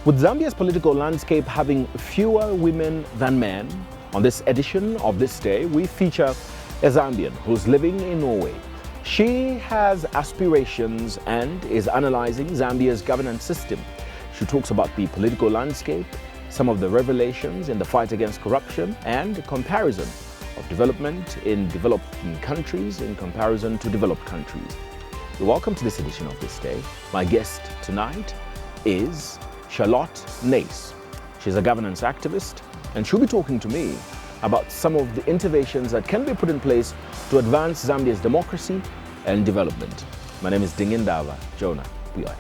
With Zambia's political landscape having fewer women than men, on this edition of This Day, we feature a Zambian who's living in Norway. She has aspirations and is analyzing Zambia's governance system. She talks about the political landscape, some of the revelations in the fight against corruption, and a comparison of development in developing countries in comparison to developed countries. Welcome to this edition of This Day. My guest tonight is Charlotte Naess. She's a governance activist, and she'll be talking to me about some of the interventions that can be put in place to advance Zambia's democracy and development. My name is Dingindava Jonah Buyoya.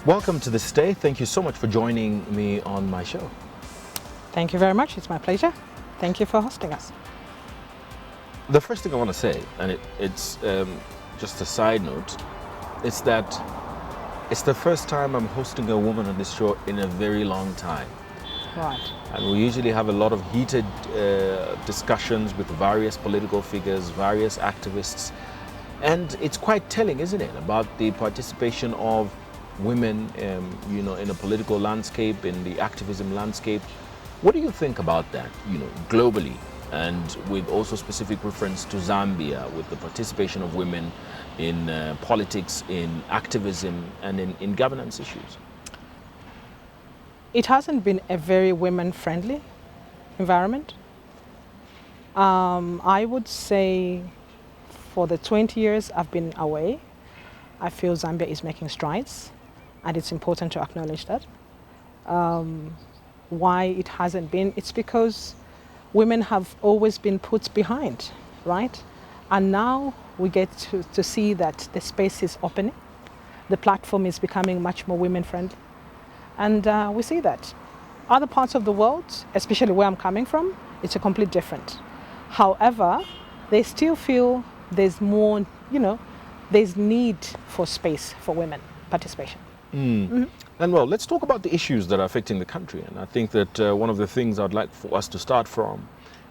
Welcome to This Day. Thank you so much for joining me on my show. Thank you very much. It's my pleasure. Thank you for hosting us. The first thing I want to say, and it's just a side note, is that it's the first time I'm hosting a woman on this show in a very long time. Right. And we usually have a lot of heated discussions with various political figures, various activists. And it's quite telling, isn't it, about the participation of women, in a political landscape, in the activism landscape. What do you think about that, globally, and with also specific reference to Zambia, with the participation of women in politics, in activism, and in governance issues? It hasn't been a very women-friendly environment. I would say for the 20 years I've been away, I feel Zambia is making strides, and it's important to acknowledge that. Why it hasn't been, it's because women have always been put behind, right? And now we get to see that the space is opening. The platform is becoming much more women-friendly. And we see that. Other parts of the world, especially where I'm coming from, it's a complete different. However, they still feel there's more, there's need for space for women participation. Mm-hmm. And well, let's talk about the issues that are affecting the country. And I think that one of the things I'd like for us to start from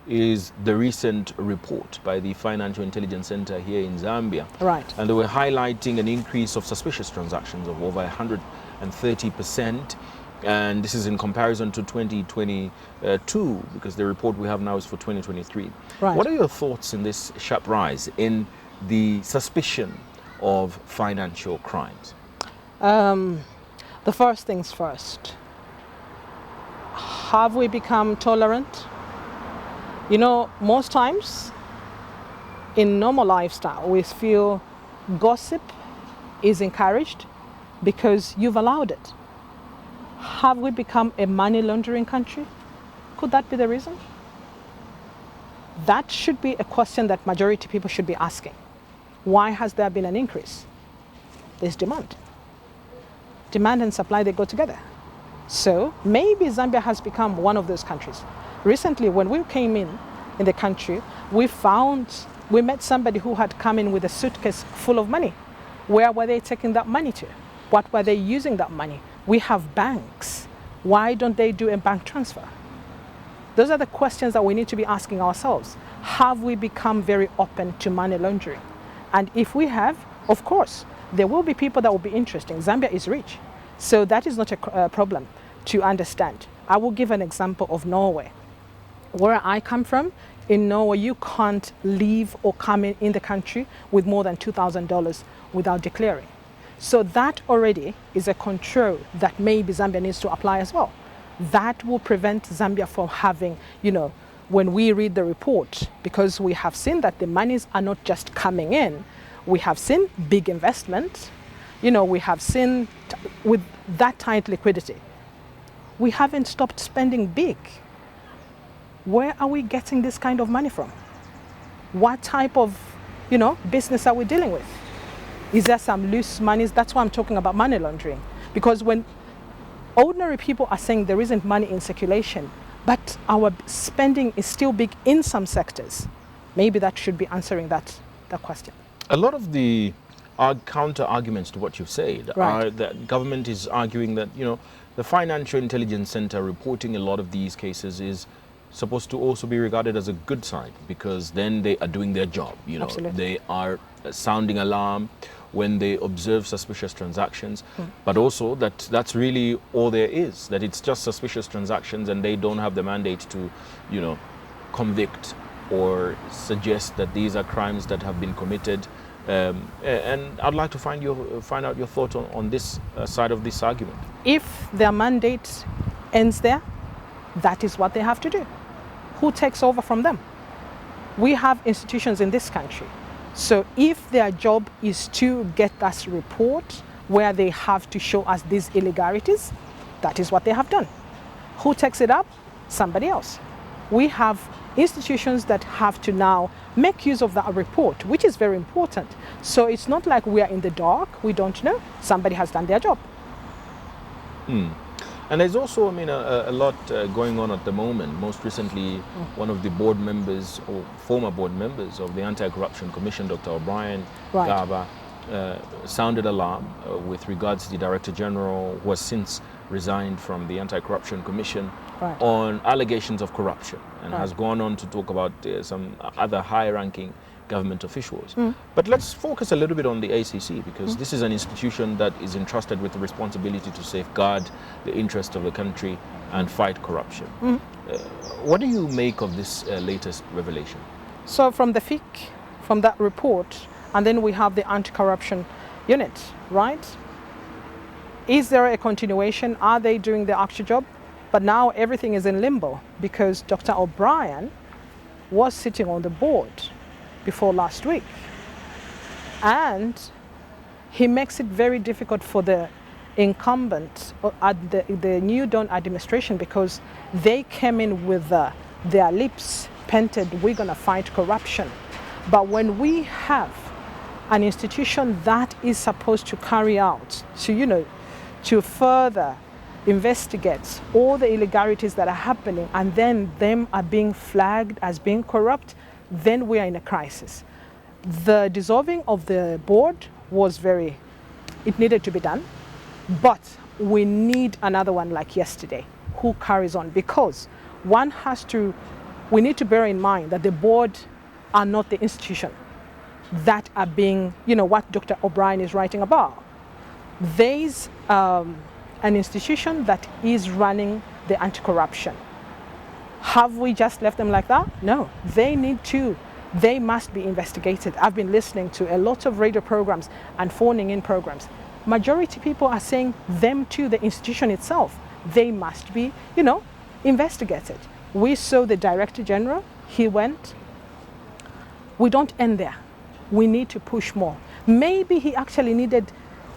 is the recent report by the Financial Intelligence Center here in Zambia. Right. And they were highlighting an increase of suspicious transactions of over 130%. And this is in comparison to 2022, because the report we have now is for 2023. Right. What are your thoughts in this sharp rise in the suspicion of financial crimes? The first things first. Have we become tolerant? Most times in normal lifestyle, we feel gossip is encouraged because you've allowed it. Have we become a money laundering country? Could that be the reason? That should be a question that majority people should be asking. Why has there been an increase? There's demand. Demand and supply, they go together. So maybe Zambia has become one of those countries. Recently, when we came in the country, we met somebody who had come in with a suitcase full of money. Where were they taking that money to? What were they using that money? We have banks. Why don't they do a bank transfer? Those are the questions that we need to be asking ourselves. Have we become very open to money laundering? And if we have, of course, there will be people that will be interested. Zambia is rich. So that is not a problem to understand. I will give an example of Norway. Where I come from, in Norway, you can't leave or come in the country with more than $2,000 without declaring. So that already is a control that maybe Zambia needs to apply as well. That will prevent Zambia from having, when we read the report, because we have seen that the monies are not just coming in. We have seen big investment. We have seen with that tight liquidity. We haven't stopped spending big. Where are we getting this kind of money from? What type of, business are we dealing with? Is there some loose monies? That's why I'm talking about money laundering. Because when ordinary people are saying there isn't money in circulation, but our spending is still big in some sectors, maybe that should be answering that question. A lot of the counter arguments to what you've said are that government is arguing that, the Financial Intelligence Center reporting a lot of these cases is supposed to also be regarded as a good sign, because then they are doing their job. You know, Absolutely. they are sounding alarm when they observe suspicious transactions, but also that's really all there is, that it's just suspicious transactions and they don't have the mandate to, you know, convict or suggest that these are crimes that have been committed. And I'd like to find out your thought on this side of this argument. If their mandate ends there, that is what they have to do. Who takes over from them? We have institutions in this country. So if their job is to get us report where they have to show us these illegalities, that is what they have done. Who takes it up? Somebody else. We have institutions that have to now make use of that report, which is very important. So it's not like we are in the dark, we don't know. Somebody has done their job. And there's also, I mean, a lot going on at the moment. Most recently, one of the board members, or former board members of the Anti-Corruption Commission, Dr. O'Brien Garba, sounded alarm with regards to the Director General, who has since resigned from the Anti-Corruption Commission, on allegations of corruption, and has gone on to talk about some other high-ranking government officials. But let's focus a little bit on the ACC, because this is an institution that is entrusted with the responsibility to safeguard the interest of the country and fight corruption. What do you make of this latest revelation? So from the FIC, from that report, and then we have the anti-corruption unit, right? Is there a continuation? Are they doing the actual job? But now everything is in limbo, because Dr. O'Brien was sitting on the board before last week, and he makes it very difficult for the incumbent at the New Dawn administration, because they came in with their lips painted, we're going to fight corruption. But when we have an institution that is supposed to carry out, to further investigate all the illegalities that are happening, and then them are being flagged as being corrupt, then we are in a crisis. The dissolving of the board was it needed to be done, but we need another one like yesterday who carries on, because we need to bear in mind that the board are not the institution that are being, what Dr. O'Brien is writing about. There's an institution that is running the anti-corruption. Have we just left them like that? No, they must be investigated. I've been listening to a lot of radio programs and phoning in programs. Majority people are saying them too, the institution itself, they must be, investigated. We saw the Director General, he went. We don't end there. We need to push more. Maybe he actually needed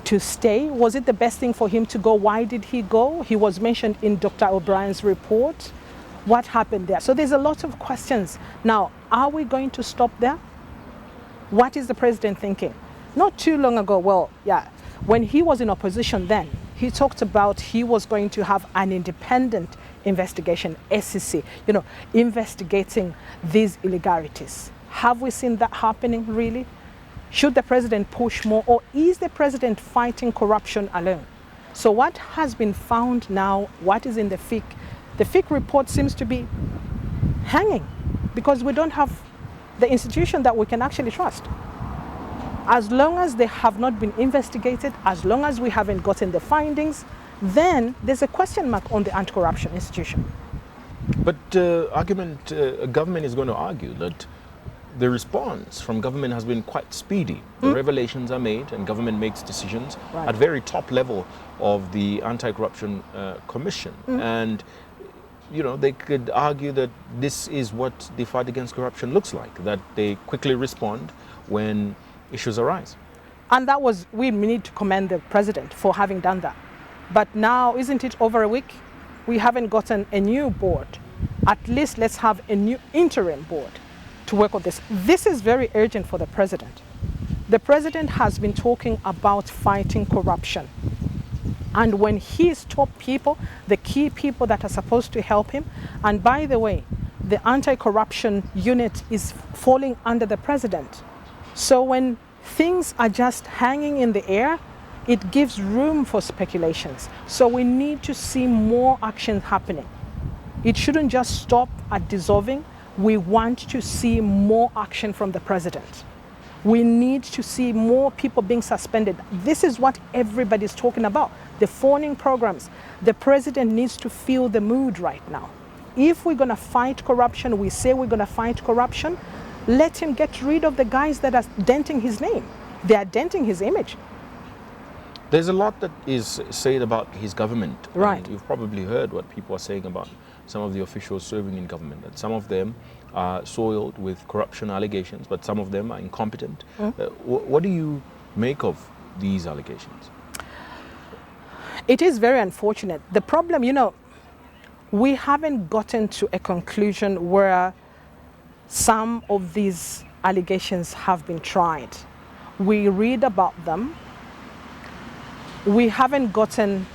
to stay. Was it the best thing for him to go? Why did he go? He was mentioned in Dr. O'Brien's report. What happened there? So there's a lot of questions. Now, are we going to stop there? What is the president thinking? Not too long ago, when he was in opposition then, he talked about he was going to have an independent investigation, SEC, investigating these illegalities. Have we seen that happening really? Should the president push more, or is the president fighting corruption alone? So what has been found now, what is in the FIC? The FIC report seems to be hanging because we don't have the institution that we can actually trust. As long as they have not been investigated, as long as we haven't gotten the findings, then there's a question mark on the anti-corruption institution. But government is going to argue that the response from government has been quite speedy. The revelations are made and government makes decisions at very top level of the Anti-Corruption Commission. And they could argue that this is what the fight against corruption looks like, that they quickly respond when issues arise. And we need to commend the president for having done that. But now, isn't it over a week? We haven't gotten a new board. At least let's have a new interim board to work on this. This is very urgent for the president. The president has been talking about fighting corruption. And when his top people, the key people that are supposed to help him, and by the way, the anti-corruption unit is falling under the president. So when things are just hanging in the air, it gives room for speculations. So we need to see more action happening. It shouldn't just stop at dissolving. We want to see more action from the president. We need to see more people being suspended. This is what everybody's talking about, the phoning programs. The president needs to feel the mood right now. If we're going to fight corruption, we say we're going to fight corruption, let him get rid of the guys that are denting his name. They are denting his image. There's a lot that is said about his government. Right. And you've probably heard what people are saying about some of the officials serving in government, that some of them are soiled with corruption allegations, but some of them are incompetent. What do you make of these allegations? It is very unfortunate. The problem, we haven't gotten to a conclusion where some of these allegations have been tried. We read about them. We haven't gotten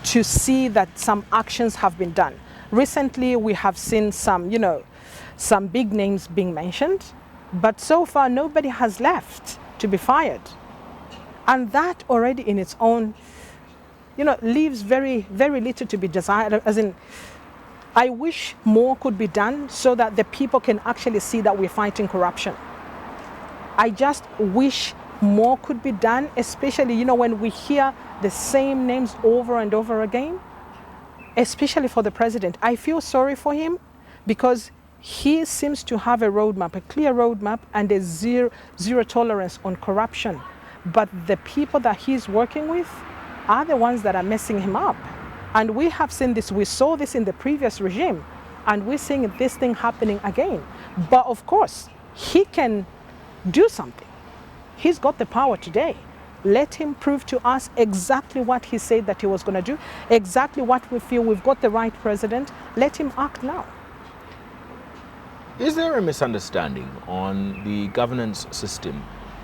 to see that some actions have been done. Recently, we have seen some big names being mentioned, but so far nobody has left to be fired. And that already in its own, leaves very, very little to be desired. As in, I wish more could be done so that the people can actually see that we're fighting corruption. I just wish more could be done, especially, when we hear the same names over and over again, especially for the president. I feel sorry for him because he seems to have a roadmap, a clear roadmap, and a zero tolerance on corruption. But the people that he's working with are the ones that are messing him up. And we have seen this, we saw this in the previous regime, and we're seeing this thing happening again. But of course, he can do something. He's got the power today. Let him prove to us exactly what he said that he was going to do, exactly what we feel we've got the right president. Let him act now. Is there a misunderstanding on the governance system?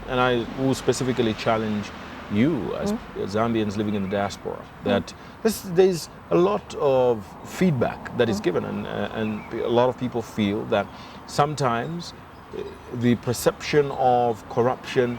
And I will specifically challenge you as Zambians living in the diaspora, that there's a lot of feedback that is given, and a lot of people feel that sometimes the perception of corruption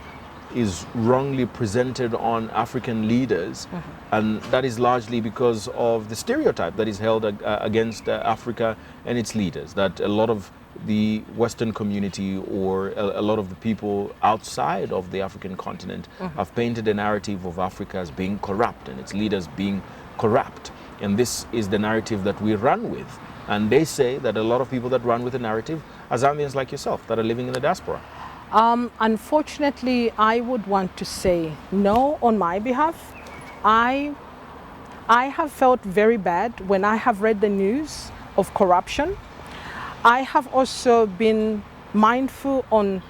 is wrongly presented on African leaders, and that is largely because of the stereotype that is held against Africa and its leaders, that a lot of the Western community or a lot of the people outside of the African continent have painted a narrative of Africa as being corrupt and its leaders being corrupt. And this is the narrative that we run with. And they say that a lot of people that run with the narrative are Zambians like yourself that are living in the diaspora. Unfortunately, I would want to say no on my behalf. I have felt very bad when I have read the news of corruption. I have also been mindful on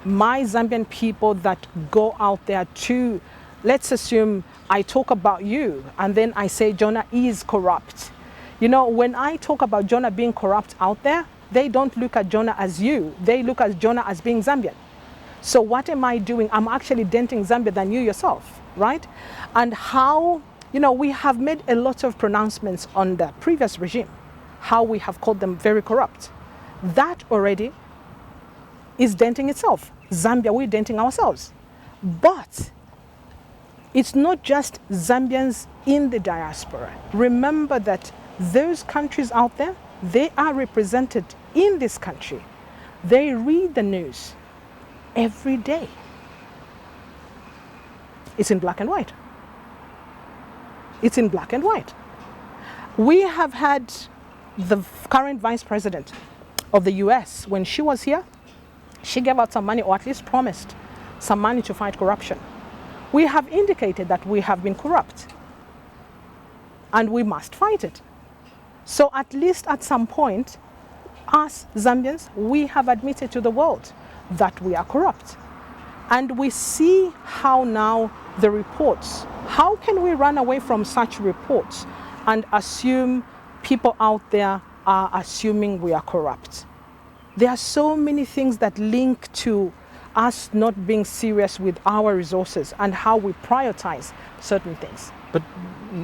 my Zambian people that go out there to, let's assume I talk about you and then I say Jonah is corrupt. When I talk about Jonah being corrupt out there, they don't look at Jonah as you. They look at Jonah as being Zambian. So what am I doing? I'm actually denting Zambia than you yourself, right? And how, we have made a lot of pronouncements on the previous regime, how we have called them very corrupt. That already is denting itself. Zambia, we're denting ourselves. But it's not just Zambians in the diaspora. Remember that those countries out there, they are represented in this country. They read the news every day. It's in black and white. It's in black and white. We have had the current vice president of the US, when she was here, she gave out some money, or at least promised some money to fight corruption. We have indicated that we have been corrupt and we must fight it. So at least at some point, us Zambians, we have admitted to the world that we are corrupt. And we see how now the reports, how can we run away from such reports and assume people out there are assuming we are corrupt? There are so many things that link to us not being serious with our resources and how we prioritize certain things. But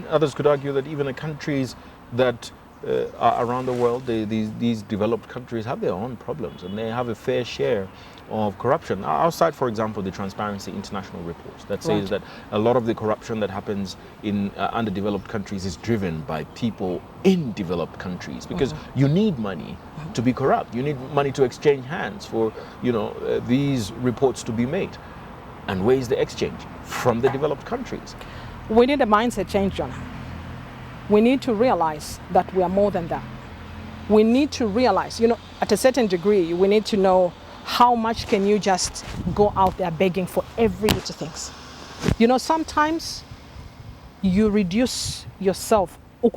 others could argue that even the countries that around the world, these developed countries have their own problems, and they have a fair share of corruption. Outside, for example, the Transparency International reports that says that a lot of the corruption that happens in underdeveloped countries is driven by people in developed countries, because you need money to be corrupt. You need money to exchange hands for, these reports to be made. And where is the exchange? From the developed countries. We need a mindset change, John. We need to realize that we are more than that. We need to realize, at a certain degree, we need to know how much can you just go out there begging for every little things. Sometimes you reduce yourself. You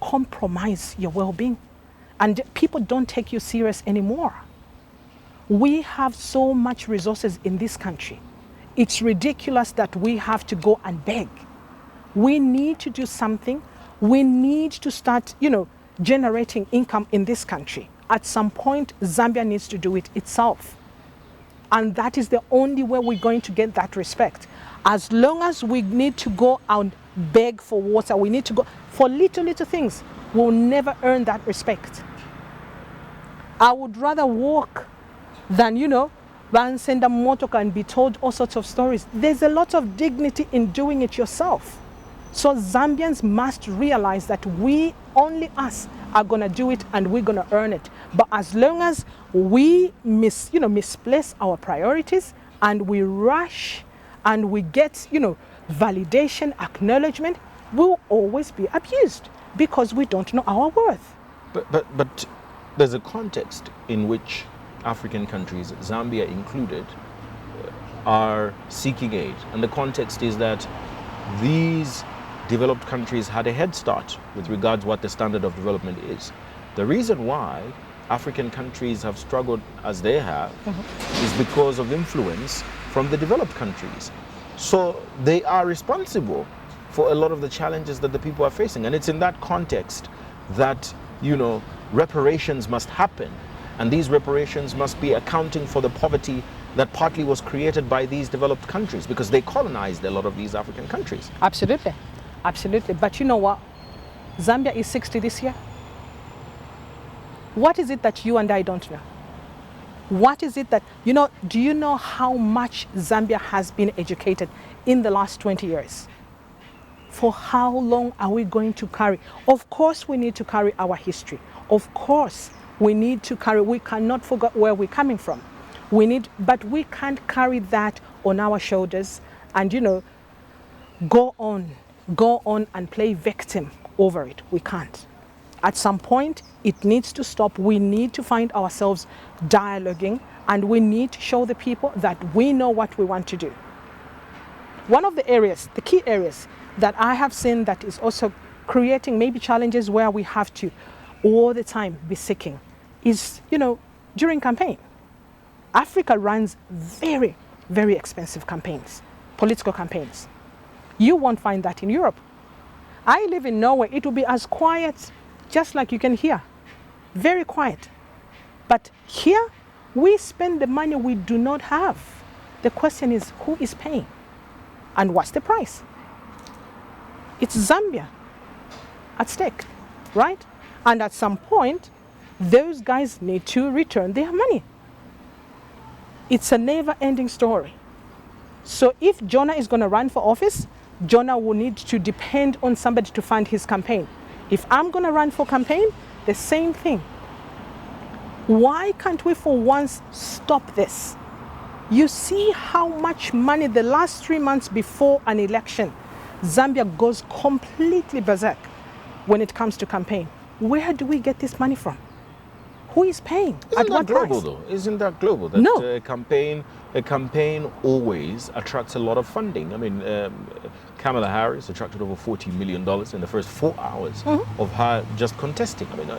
compromise your well-being, and people don't take you serious anymore. We have so much resources in this country. It's ridiculous that we have to go and beg. We need to do something. We need to start, generating income in this country. At some point, Zambia needs to do it itself. And that is the only way we're going to get that respect. As long as we need to go and beg for water, we need to go for little things, we'll never earn that respect. I would rather walk than, run, send a motor and be told all sorts of stories. There's a lot of dignity in doing it yourself. So Zambians must realize that only us are going to do it, and we're going to earn it. But as long as we misplace our priorities and we rush and we get, validation, acknowledgement, we'll always be abused because we don't know our worth. But there's a context in which African countries, Zambia included, are seeking aid. And the context is that these developed countries had a head start with regards to what the standard of development is. The reason why African countries have struggled as they have is because of influence from the developed countries. So they are responsible for a lot of the challenges that the people are facing. And it's in that context that, reparations must happen. And these reparations must be accounting for the poverty that partly was created by these developed countries, because they colonized a lot of these African countries. Absolutely. Absolutely. But you know what? Zambia is 60 this year. What is it that you and I don't know? What is it that, do you know how much Zambia has been educated in the last 20 years? For how long are we going to carry? Of course, we need to carry our history. Of course, we cannot forget where we're coming from. But we can't carry that on our shoulders and, go on and play victim over it. We can't. At some point, it needs to stop. We need to find ourselves dialoguing, and we need to show the people that we know what we want to do. One of the key areas that I have seen that is also creating maybe challenges where we have to all the time be seeking is, during campaign. Africa runs very, very expensive campaigns, political campaigns. You won't find that in Europe. I live in Norway. It will be as quiet, just like you can hear. Very quiet. But here, we spend the money we do not have. The question is, who is paying? And what's the price? It's Zambia at stake, right? And at some point, those guys need to return their money. It's a never-ending story. So if Jonah is going to run for office, Jonah will need to depend on somebody to fund his campaign. If I'm going to run for campaign, the same thing. Why can't we for once stop this? You see how much money the last 3 months before an election, Zambia goes completely berserk when it comes to campaign. Where do we get this money from? Who is paying? Isn't that global though? Isn't that global? That no. A campaign always attracts a lot of funding. I mean, Kamala Harris attracted over $40 million in the first 4 hours of her just contesting. I mean,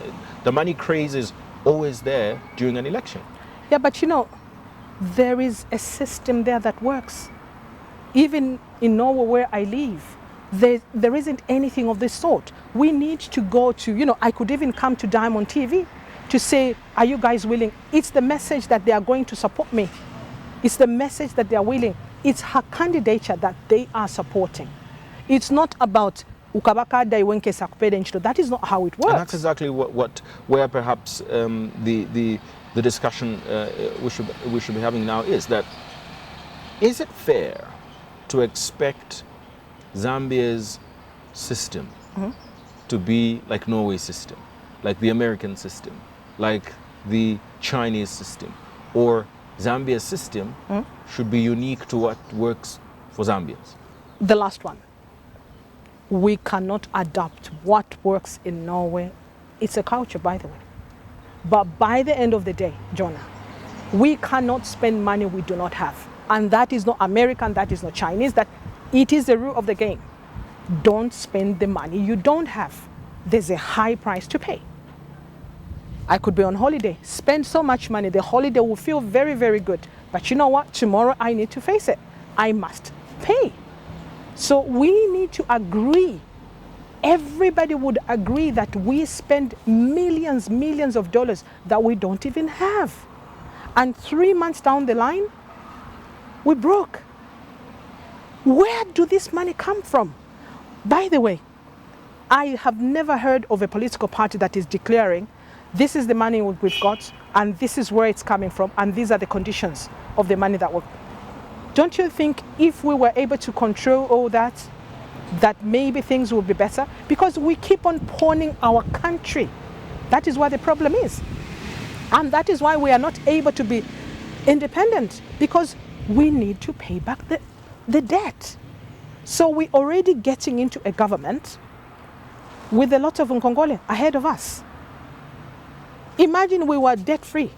the money craze is always there during an election. Yeah, but there is a system there that works. Even in Norway where I live, there isn't anything of this sort. We need to go to, I could even come to Diamond TV to say, are you guys willing? It's the message that they are going to support me. It's the message that they are willing. It's her candidature that they are supporting. It's not about ukabakada iwenkesa kupeda enchito. That is not how it works. And that's exactly where perhaps the discussion we should be having now is that, is it fair to expect Zambia's system to be like Norway's system, like the American system, like the Chinese system, or Zambia's system should be unique to what works for Zambians? The last one. We cannot adopt what works in Norway. It's a culture, by the way. But by the end of the day, Jonah, we cannot spend money we do not have. And that is not American, that is not Chinese, that it is the rule of the game. Don't spend the money you don't have. There's a high price to pay. I could be on holiday, spend so much money, the holiday will feel very, very good. But you know what? Tomorrow I need to face it. I must pay. So we need to agree. Everybody would agree that we spend millions of dollars that we don't even have. And 3 months down the line, we broke. Where do this money come from? By the way, I have never heard of a political party that is declaring, this is the money we've got, and this is where it's coming from, and these are the conditions of the money that we've. Don't you think if we were able to control all that maybe things would be better? Because we keep on pawning our country. That is where the problem is. And that is why we are not able to be independent, because we need to pay back the debt. So we're already getting into a government with a lot of Nkongole ahead of us. Imagine we were debt-free.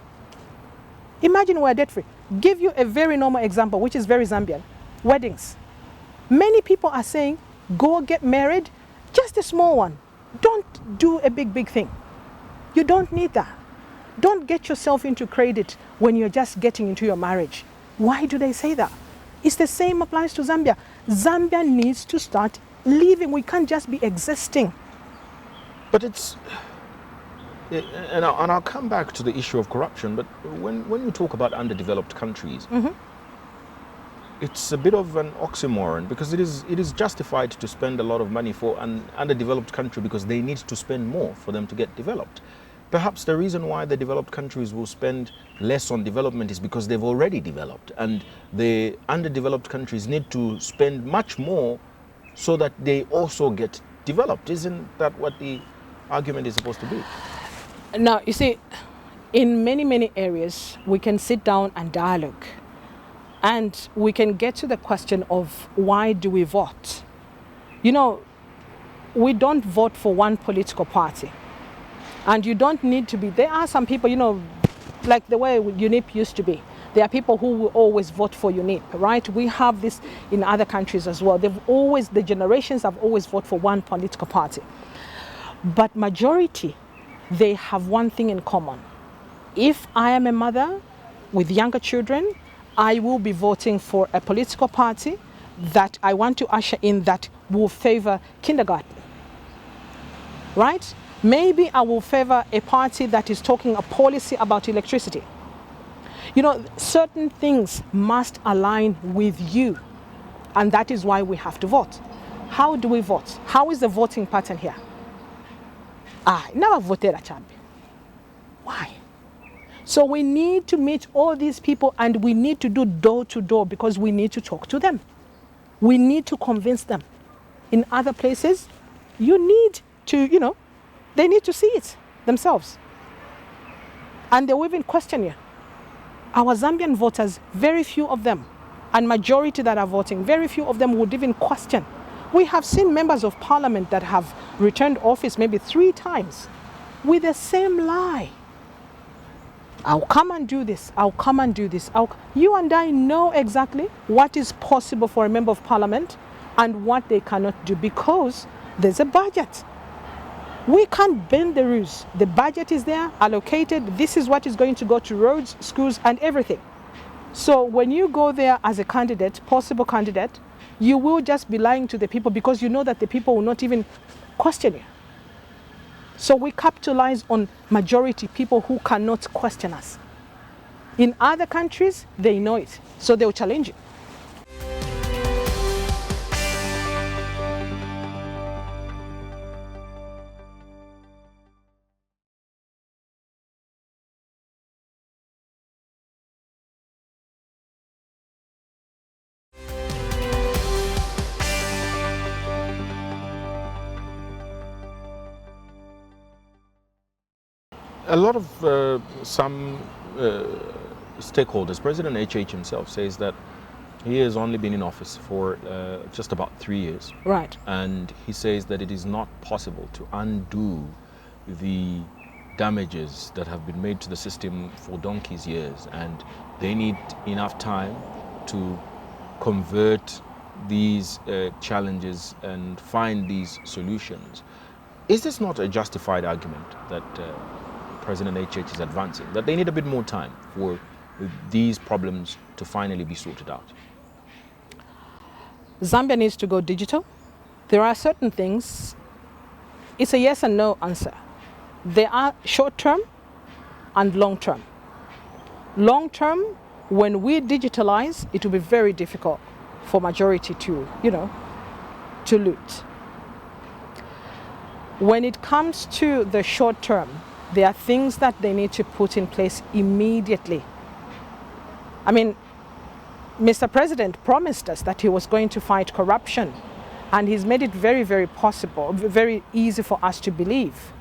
Imagine we were debt-free. Give you a very normal example, which is very Zambian. Weddings. Many people are saying, go get married, just a small one. Don't do a big thing. You don't need that. Don't get yourself into credit when you're just getting into your marriage. Why do they say that? It's the same applies to Zambia. Zambia needs to start living. We can't just be existing. But it's, and I'll come back to the issue of corruption, but when you talk about underdeveloped countries, it's a bit of an oxymoron, because it is justified to spend a lot of money for an underdeveloped country because they need to spend more for them to get developed. Perhaps the reason why the developed countries will spend less on development is because they've already developed, and the underdeveloped countries need to spend much more so that they also get developed. Isn't that what the argument is supposed to be? Now, you see, in many areas, we can sit down and dialogue, and we can get to the question of why do we vote? You know, we don't vote for one political party. And you don't need to be, there are some people, you know, like the way UNIP used to be. There are people who will always vote for UNIP, right? We have this in other countries as well. The generations have always voted for one political party. But majority, they have one thing in common. If I am a mother with younger children, I will be voting for a political party that I want to usher in that will favor kindergarten, right? Maybe I will favor a party that is talking a policy about electricity. You know, certain things must align with you, and that is why we have to vote. How do we vote? How is the voting pattern here? I never voted a champion. Why? So we need to meet all these people, and we need to do door to door, because we need to talk to them. We need to convince them. In other places, you need to, you know, they need to see it themselves. And they will even question you. Our Zambian voters, very few of them, and majority that are voting, very few of them would even question. We have seen members of parliament that have returned office maybe 3 times with the same lie. I'll come and do this, I'll come and do this. You and I know exactly what is possible for a member of parliament and what they cannot do, because there's a budget. We can't bend the rules. The budget is there, allocated. This is what is going to go to roads, schools, and everything. So when you go there as a candidate, possible candidate, you will just be lying to the people, because you know that the people will not even question you. So we capitalize on majority people who cannot question us. In other countries, they know it, so they will challenge you. A lot of some stakeholders, President HH himself says that he has only been in office for just about 3 years. Right. And he says that it is not possible to undo the damages that have been made to the system for donkey's years, and they need enough time to convert these challenges and find these solutions. Is this not a justified argument that President HH is advancing, that they need a bit more time for these problems to finally be sorted out? Zambia needs to go digital. There are certain things, it's a yes and no answer. There are short term and long term. Long term, when we digitalize, it will be very difficult for majority to, to loot. When it comes to the short term, there are things that they need to put in place immediately. I mean, Mr. President promised us that he was going to fight corruption, and he's made it very, very possible, very easy for us to believe.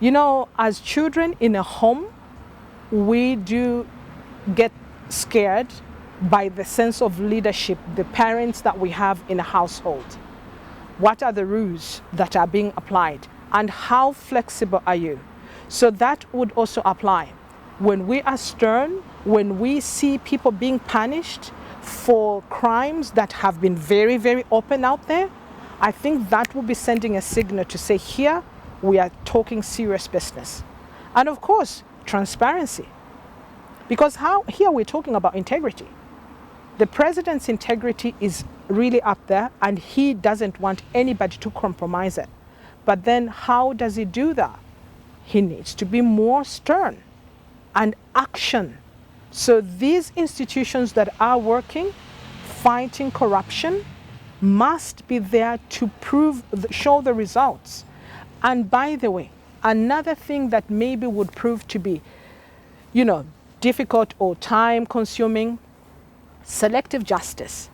As children in a home, we do get scared by the sense of leadership, the parents that we have in a household. What are the rules that are being applied, and how flexible are you? So that would also apply. When we are stern, when we see people being punished for crimes that have been very, very open out there, I think that will be sending a signal to say, here we are talking serious business. And of course, transparency. Because here we're talking about integrity. The president's integrity is really up there, and he doesn't want anybody to compromise it. But then how does he do that? He needs to be more stern and action. So these institutions that are working, fighting corruption, must be there to show the results. And by the way, another thing that maybe would prove to be, difficult or time consuming, selective justice.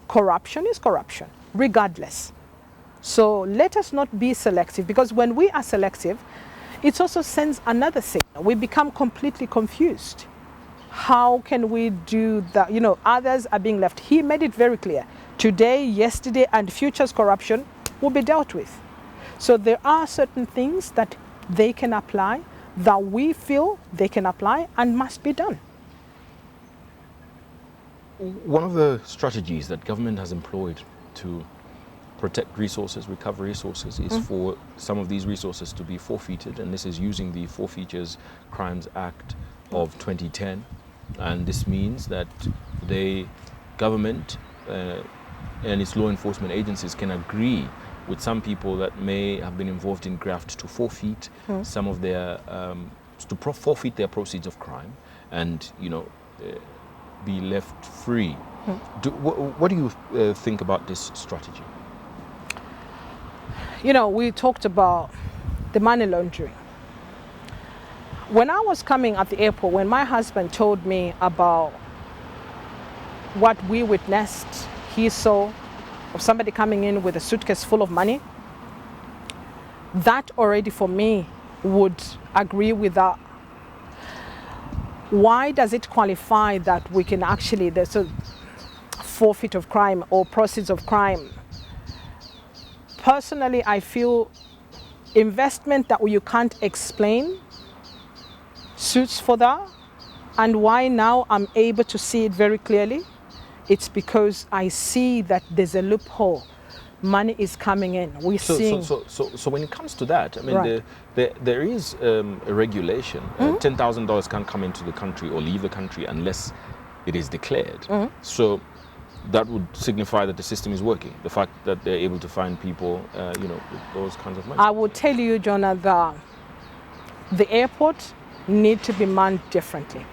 Corruption is corruption, regardless. So let us not be selective, because when we are selective, it also sends another signal. We become completely confused. How can we do that? Others are being left. He made it very clear. Today, yesterday, and future's corruption will be dealt with. So there are certain things that they can apply, that we feel they can apply and must be done. One of the strategies that government has employed to protect resources, recover resources, is for some of these resources to be forfeited, and this is using the Forfeitures Crimes Act of 2010. And this means that the government and its law enforcement agencies can agree with some people that may have been involved in graft to forfeit some of their, forfeit their proceeds of crime, and be left free. What do you think about this strategy? We talked about the money laundering. When I was coming at the airport, when my husband told me about what we witnessed, he saw of somebody coming in with a suitcase full of money, that already for me would agree with that. Why does it qualify that we can actually, there's a forfeit of crime or proceeds of crime? Personally, I feel investment that you can't explain suits for that. And why now I'm able to see it very clearly? It's because I see that there's a loophole. Money is coming in. So when it comes to that, I mean, Right. there is a regulation. $10,000 can't come into the country or leave the country unless it is declared. So that would signify that the system is working. The fact that they're able to find people, with those kinds of money. I will tell you, Jonah, that the airport need to be manned differently.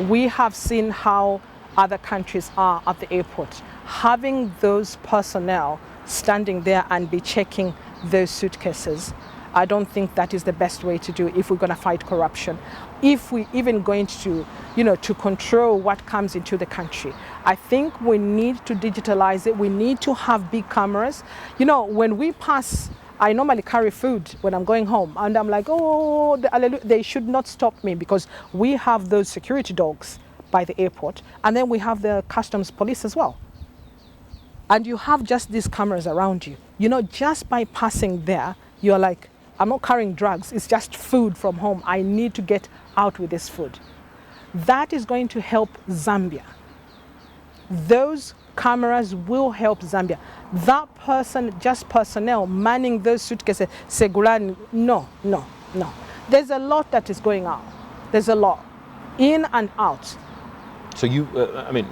We have seen how other countries are at the airport. Having those personnel standing there and be checking those suitcases, I don't think that is the best way to do it if we're going to fight corruption. If we even going to, to control what comes into the country, I think we need to digitalize it. We need to have big cameras. When we pass I normally carry food when I'm going home, and I'm like, oh, they should not stop me, because we have those security dogs by the airport, and then we have the customs police as well. And you have just these cameras around you. You know, just by passing there, you're like, I'm not carrying drugs, it's just food from home. I need to get out with this food. That is going to help Zambia. Those cameras will help Zambia. That person, just personnel manning those suitcases, Segurani, no. There's a lot that is going on. There's a lot, in and out. So you,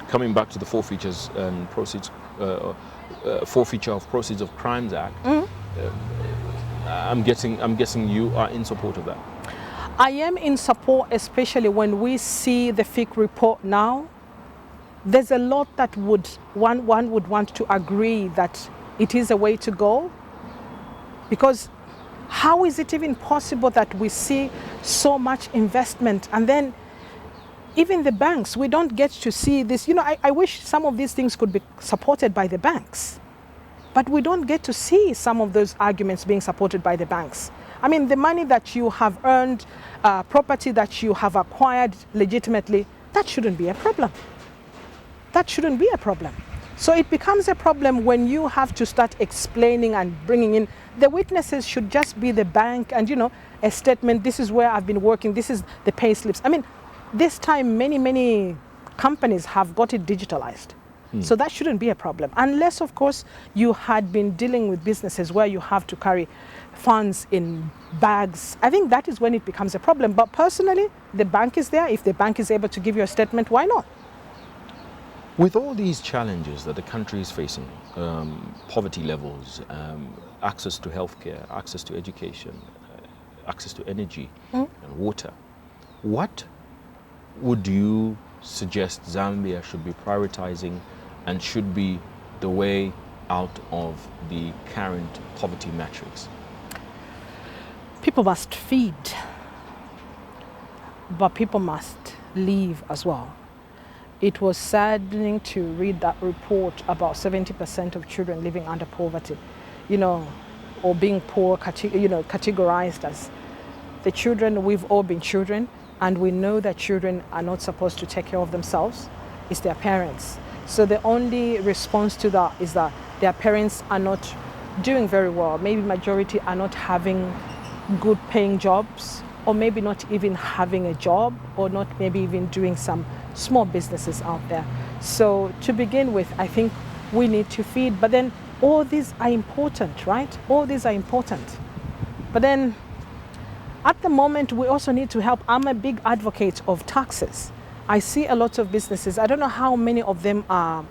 coming back to the forfeitures and proceeds, forfeiture of proceeds of crimes act, I'm guessing you are in support of that. I am in support, especially when we see the FIC report now. There's a lot that one would want to agree that it is a way to go, because how is it even possible that we see so much investment, and then even the banks, we don't get to see this. You know, I wish some of these things could be supported by the banks, but we don't get to see some of those arguments being supported by the banks. I mean, the money that you have earned, property that you have acquired legitimately, that shouldn't be a problem. That shouldn't be a problem. So it becomes a problem when you have to start explaining and bringing in. The witnesses should just be the bank and, you know, a statement, this is where I've been working, this is the pay slips. I mean, this time many companies have got it digitalized. So that shouldn't be a problem. Unless, of course, you had been dealing with businesses where you have to carry funds in bags. I think that is when it becomes a problem. But personally, the bank is there. If the bank is able to give you a statement, why not? With all these challenges that the country is facing, poverty levels, access to healthcare, access to education, access to energy and water, what would you suggest Zambia should be prioritizing and should be the way out of the current poverty matrix? People must feed, but people must live as well. It was saddening to read that report about 70% of children living under poverty, you know, or being poor, categorized as the children. We've all been children, and we know that children are not supposed to take care of themselves. It's their parents. So the only response to that is that their parents are not doing very well. Maybe majority are not having good paying jobs, or maybe not even having a job, or not maybe even doing some small businesses out there. So to begin with, I think we need to feed, but then all these are important, right? All these are important. But then at the moment, we also need to help. I'm a big advocate of taxes. I see a lot of businesses, I don't know how many of them are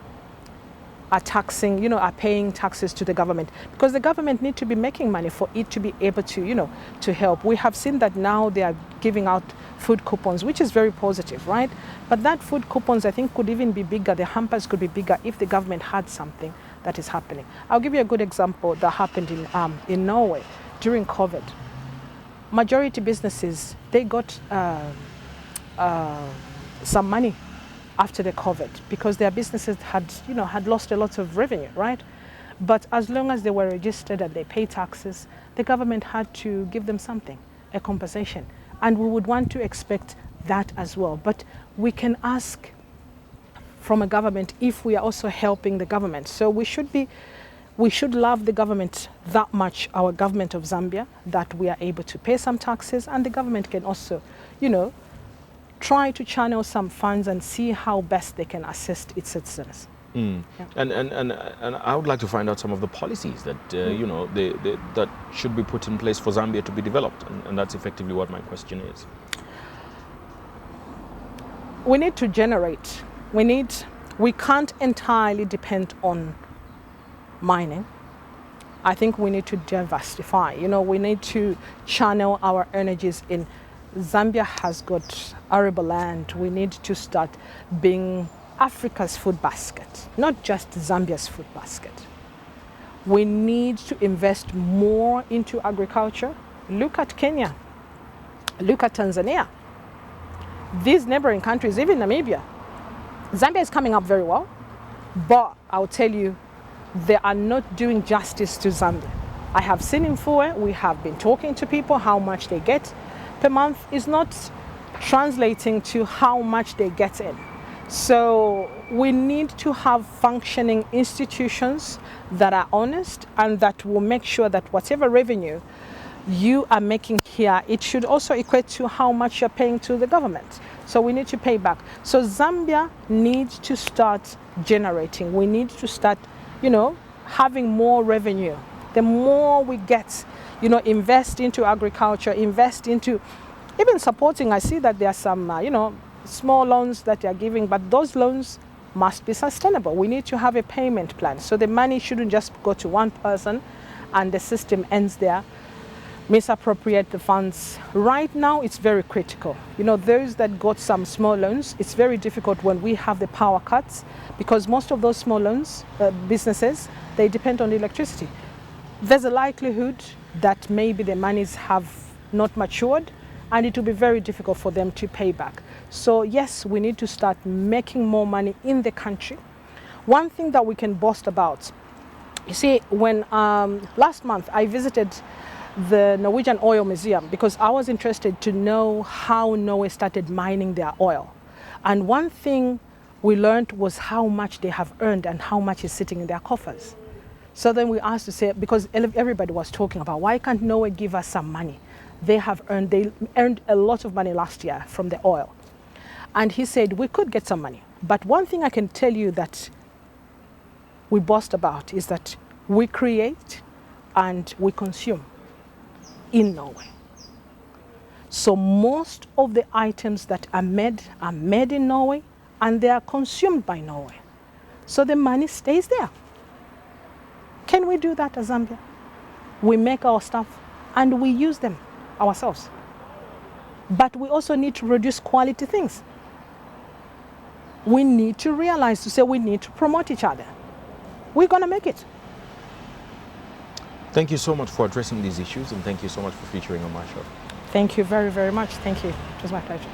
taxing, are paying taxes to the government, because the government need to be making money for it to be able to, to help. We have seen that now they are giving out food coupons, which is very positive, right? But that food coupons, I think, could even be bigger. The hampers could be bigger if the government had something that is happening. I'll give you a good example that happened in Norway during COVID. Majority businesses, they got some money after the COVID, because their businesses had lost a lot of revenue, right? But as long as they were registered and they pay taxes, the government had to give them something, a compensation. And we would want to expect that as well. But we can ask from a government if we are also helping the government. So we should love the government that much, our government of Zambia, that we are able to pay some taxes, and the government can also, try to channel some funds and see how best they can assist its citizens. Yeah. And I would like to find out some of the policies that that should be put in place for Zambia to be developed, and that's effectively what my question is. We need to generate. We can't entirely depend on mining. I think we need to diversify. We need to channel our energies in. Zambia has got arable land. We need to start being Africa's food basket, not just Zambia's food basket. We need to invest more into agriculture. Look at Kenya. Look at Tanzania. These neighboring countries, even Namibia. Zambia is coming up very well, but I'll tell you, they are not doing justice to Zambia. I have seen in Fue, we have been talking to people how much they get per month is not translating to how much they get in. So we need to have functioning institutions that are honest and that will make sure that whatever revenue you are making here, it should also equate to how much you're paying to the government. So we need to pay back. So Zambia needs to start generating. We need to start, having more revenue. The more we get, invest into agriculture, invest into even supporting. I see that there are some, small loans that they are giving, but those loans must be sustainable. We need to have a payment plan. So the money shouldn't just go to one person and the system ends there. Misappropriate the funds. Right now, it's very critical. Those that got some small loans, it's very difficult when we have the power cuts because most of those small loans, businesses, they depend on electricity. There's a likelihood that maybe the monies have not matured and it will be very difficult for them to pay back. So yes, we need to start making more money in the country. One thing that we can boast about, you see, when last month I visited the Norwegian Oil Museum because I was interested to know how Norway started mining their oil. And one thing we learned was how much they have earned and how much is sitting in their coffers. So then we asked to say, because everybody was talking about why can't Norway give us some money? They earned a lot of money last year from the oil. And he said, we could get some money. But one thing I can tell you that we boast about is that we create and we consume in Norway. So most of the items that are made in Norway and they are consumed by Norway. So the money stays there. Can we do that as Zambia? We make our stuff and we use them ourselves. But we also need to produce quality things. We need to realize to say we need to promote each other. We're going to make it. Thank you so much for addressing these issues and thank you so much for featuring on my show. Thank you very, very much. Thank you. It was my pleasure.